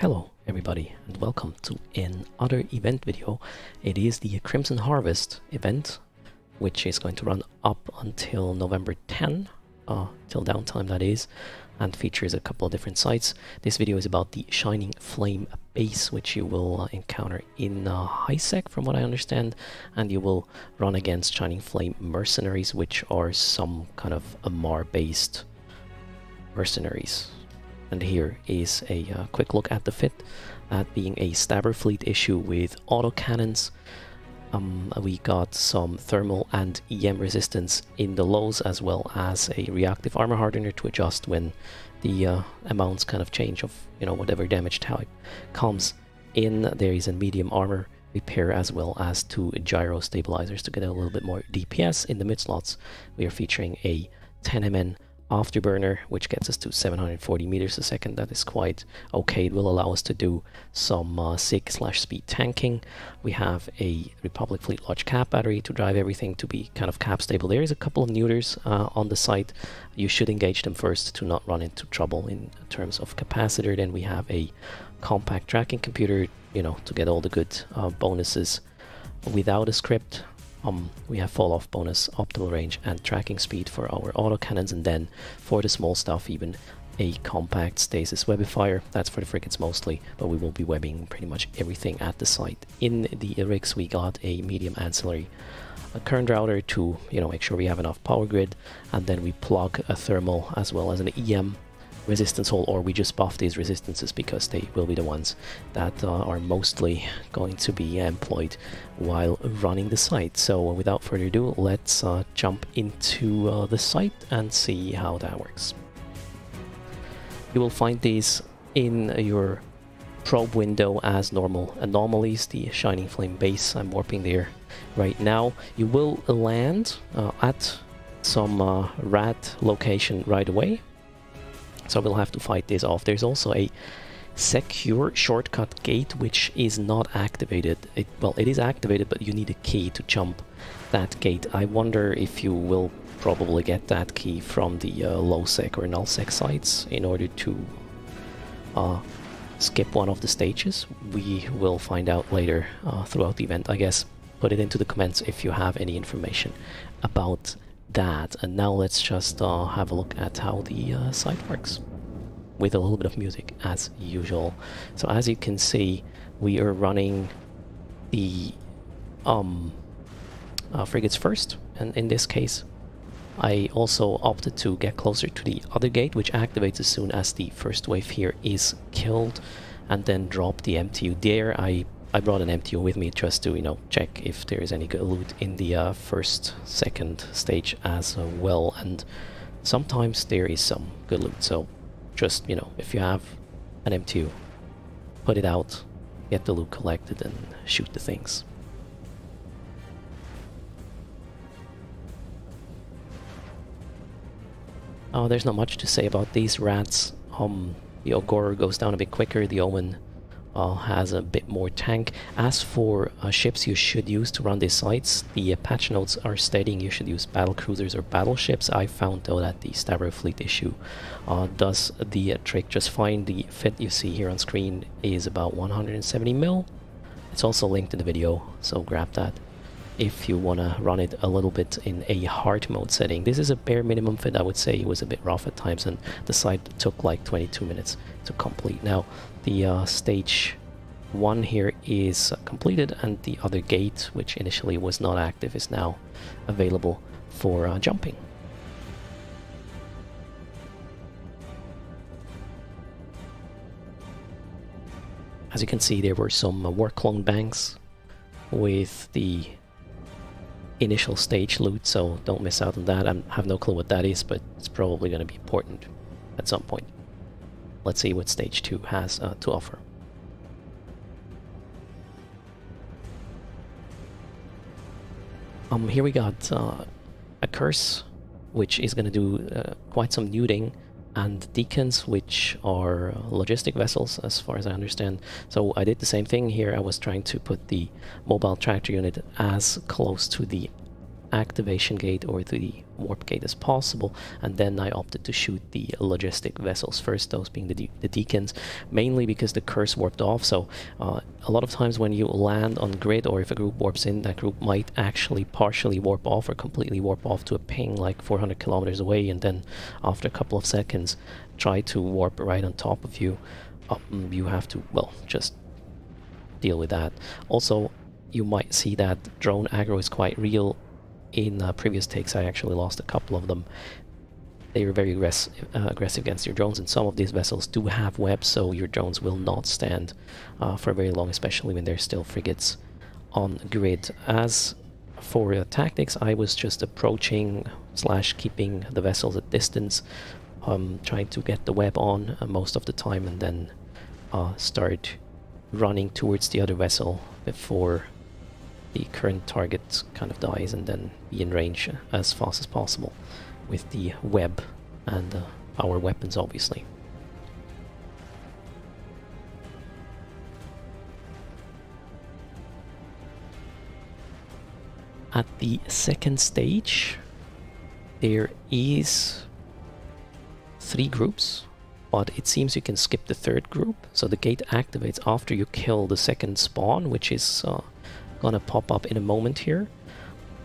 Hello everybody and welcome to another event video. It is the Crimson Harvest event, which is going to run up until November 10, till downtime that is, and features a couple of different sites. This video is about the Shining Flame base, which you will encounter in Highsec from what I understand, and you will run against Shining Flame mercenaries, which are some kind of Amarr based mercenaries. And here is a quick look at the fit, that being a stabber fleet issue with autocannons. We got some thermal and EM resistance in the lows, as well as a reactive armor hardener to adjust when the amounts kind of change of, whatever damage type comes in. There is a medium armor repair, as well as two gyro stabilizers to get a little bit more DPS. In the mid slots, we are featuring a 10 MN afterburner, which gets us to 740 meters a second. That is quite okay. It will allow us to do some SIG/speed tanking. We have a Republic Fleet Large Cap battery to drive everything to be kind of cap stable. There is a couple of neuters on the site. You should engage them first to not run into trouble in terms of capacitor. Then we have a compact tracking computer, to get all the good bonuses without a script. We have fall off bonus, optimal range and tracking speed for our autocannons, and then for the small stuff even a compact stasis webifier. That's for the frigates mostly, but we will be webbing pretty much everything at the site. In the rigs we got a medium ancillary current router to make sure we have enough power grid, and then we plug a thermal as well as an EM resistance hole, or we just buff these resistances because they will be the ones that are mostly going to be employed while running the site. So without further ado, let's jump into the site and see how that works. You will find these in your probe window as normal anomalies, the Shining Flame base. I'm warping there right now. You will land at some rat location right away, so we'll have to fight this off. There's also a secure shortcut gate which is not activated. It is activated, but you need a key to jump that gate. I wonder if you will probably get that key from the low sec or null sec sites in order to skip one of the stages. We will find out later throughout the event, I guess. Put it into the comments if you have any information about that. And now let's just have a look at how the site works with a little bit of music as usual. So as you can see, we are running the frigates first, and in this case I also opted to get closer to the other gate, which activates as soon as the first wave here is killed, and then drop the MTU there. I brought an MTU with me just to, check if there is any good loot in the second stage as well, and sometimes there is some good loot. So just, if you have an MTU, put it out, get the loot collected and shoot the things. There's not much to say about these rats. The Ogor goes down a bit quicker, the Omen has a bit more tank. As for ships you should use to run these sites, the patch notes are stating you should use battle cruisers or battleships. I found though that the stabber fleet issue does the trick just fine. The fit you see here on screen is about 170 mil. It's also linked in the video, so grab that if you want to run it a little bit in a hard mode setting. This is a bare minimum fit. I would say it was a bit rough at times, and the site took like 22 minutes to complete. Now the stage 1 here is completed, and the other gate, which initially was not active, is now available for jumping. As you can see, there were some war clone banks with the initial stage loot, so don't miss out on that. I have no clue what that is, but it's probably going to be important at some point. Let's see what stage 2 has to offer. Here we got a curse, which is going to do quite some neuting, and deacons, which are logistic vessels as far as I understand. So I did the same thing here. I was trying to put the mobile tractor unit as close to the activation gate or the warp gate as possible, and then I opted to shoot the logistic vessels first, those being the deacons, mainly because the curse warped off. So a lot of times when you land on grid, or if a group warps in, that group might actually partially warp off or completely warp off to a ping like 400 kilometers away, and then after a couple of seconds try to warp right on top of you. You have to, well, just deal with that. Also, you might see that drone aggro is quite real. In previous takes, I actually lost a couple of them. They were very aggressive against your drones, and some of these vessels do have webs, so your drones will not stand for very long, especially when they're still frigates on grid. As for tactics, I was just approaching / keeping the vessels at distance, trying to get the web on most of the time, and then start running towards the other vessel before the current target kind of dies, and then be in range as fast as possible with the web and our weapons, obviously. At the second stage, there is 3 groups, but it seems you can skip the third group, so the gate activates after you kill the second spawn, which is gonna pop up in a moment here.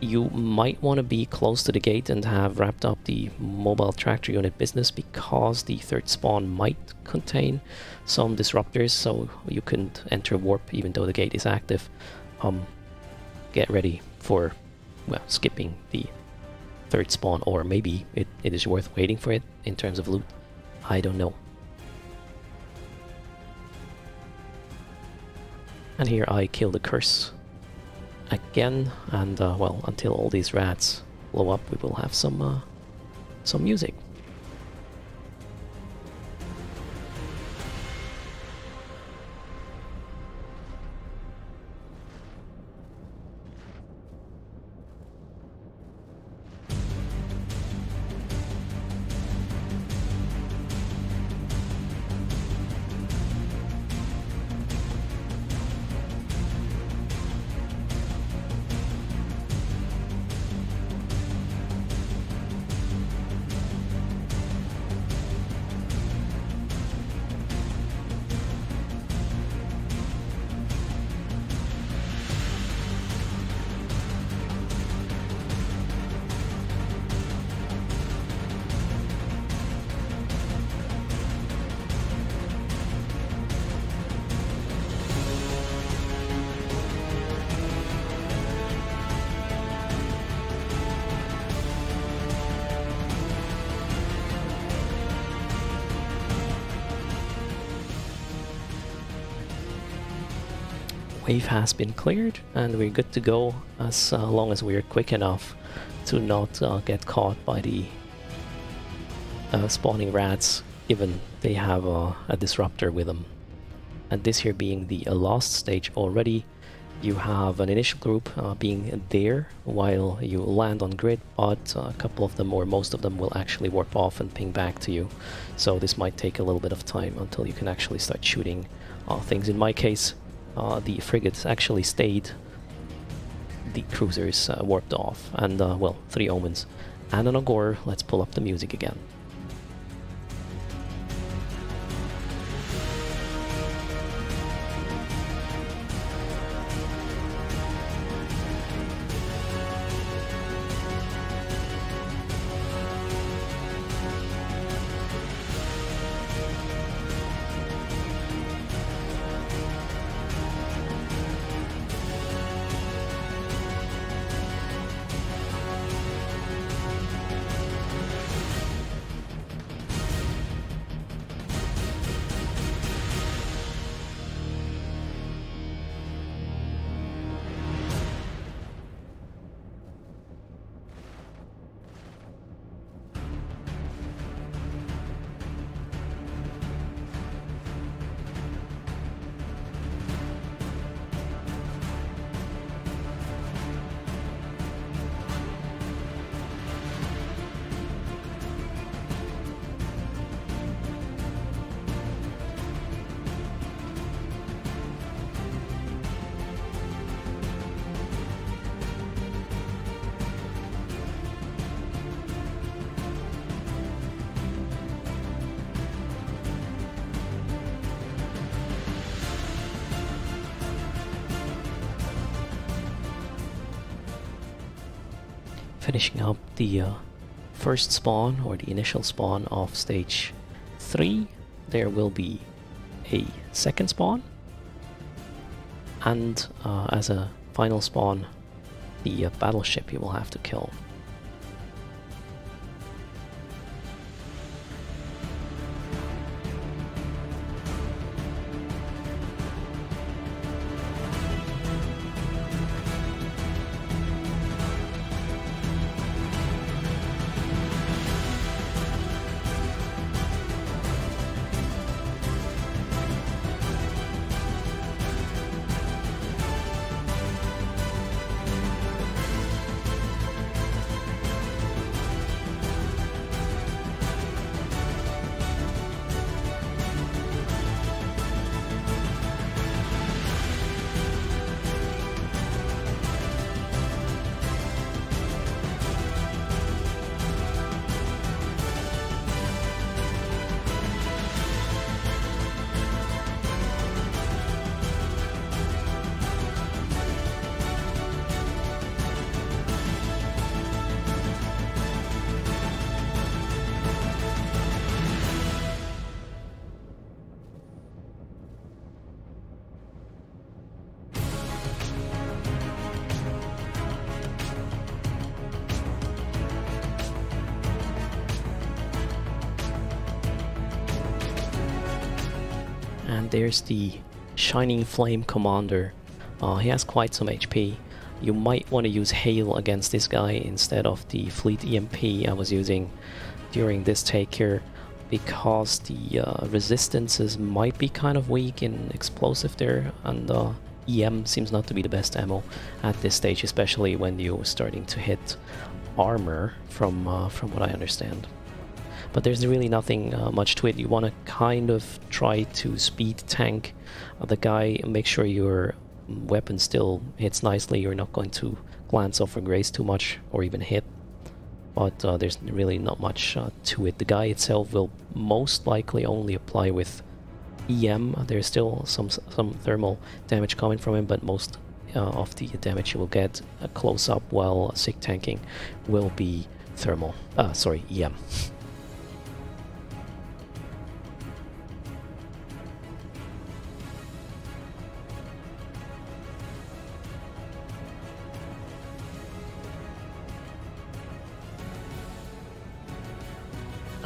You might want to be close to the gate and have wrapped up the mobile tractor unit business, because the third spawn might contain some disruptors, so you couldn't enter warp even though the gate is active. Get ready for, well, skipping the third spawn, or maybe it is worth waiting for it in terms of loot. I don't know. And here I kill the curse again, and well, until all these rats blow up, we will have some music. Wave has been cleared, and we're good to go as long as we're quick enough to not get caught by the spawning rats, given they have a disruptor with them. And this here being the last stage already, you have an initial group being there while you land on grid, but a couple of them, or most of them, will actually warp off and ping back to you. So this might take a little bit of time until you can actually start shooting things. In my case, the frigates actually stayed. The cruisers warped off, and well, 3 omens and an Ogor. Let's pull up the music again. finishing up the first spawn, or the initial spawn of stage 3. There will be a second spawn, and as a final spawn, the battleship you will have to kill. And there's the Shining Flame Commander. He has quite some HP. You might want to use Hail against this guy instead of the Fleet EMP I was using during this take here, because the resistances might be kind of weak in explosive there, and EM seems not to be the best ammo at this stage, especially when you're starting to hit armor from what I understand. But there's really nothing much to it. You want to kind of try to speed tank the guy, make sure your weapon still hits nicely, you're not going to glance off or graze too much or even hit. But there's really not much to it. The guy itself will most likely only apply with EM. There's still some thermal damage coming from him, but most of the damage you will get close up while SIG tanking will be thermal. Sorry, EM.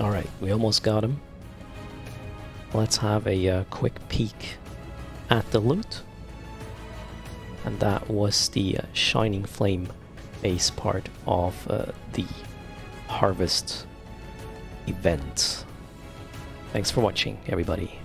Alright, we almost got him. Let's have a quick peek at the loot. And that was the Shining Flame base part of the Harvest event. Thanks for watching, everybody.